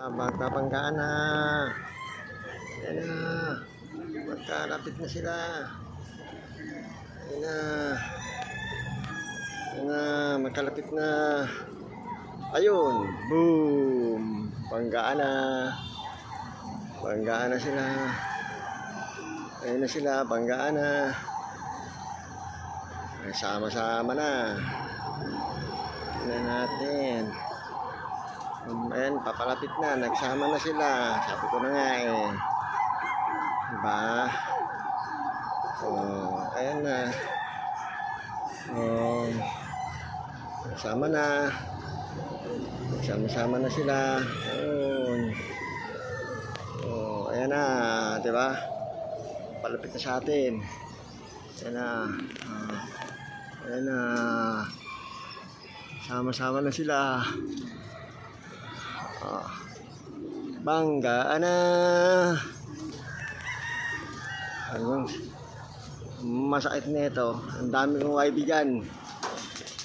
Magpapanggaan na. Ayan na. Magkalapit na sila. Ayan na. Ayan na. Magkalapit na. Ayun. Boom. Panggaan na. Panggaan na sila. Ayan na sila. Panggaan na. Sama-sama na. Tignan natin. Ayan, papalapit na. Nagsama na sila. Sabi ko na nga eh. Diba? Ayan na. Nagsama na. Nagsama-sama na sila. Ayun. Ayan na. Diba? Palapit na sa atin. Ayan na. Ayan na. Sama-sama na sila. Banggaan na. Ayun. Masakit nito. Ang dami kong YB dyan.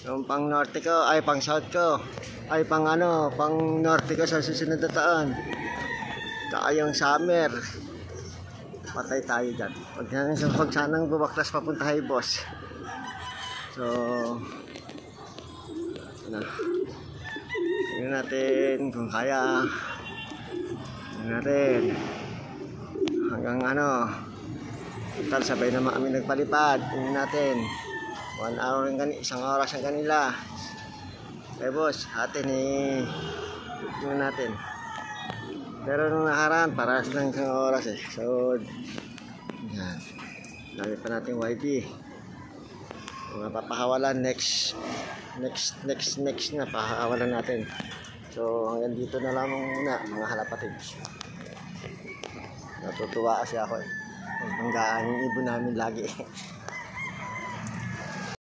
Yung pang norte ko, ay pang south ko, ay pang norte ko sa susunod na taon. Tsaka yung summer. Patay tayo dyan. Pag sanang bubaklas papunta kay boss. So, tingnan natin kung kaya. Tingnan natin hanggang total sabay naman kami nagpalipad. Tingnan natin 1 hour isang oras ang kanila. Okay boss, atin tingnan natin. Pero nung nakaraan paras lang isang oras eh. So yan, dami pa natin YP. Mga papahawalan next na pahawalan natin. So hanggang dito na lamang muna mga halapatids. Natutuwa kasi ako eh. Banggaan yung ibon namin lagi.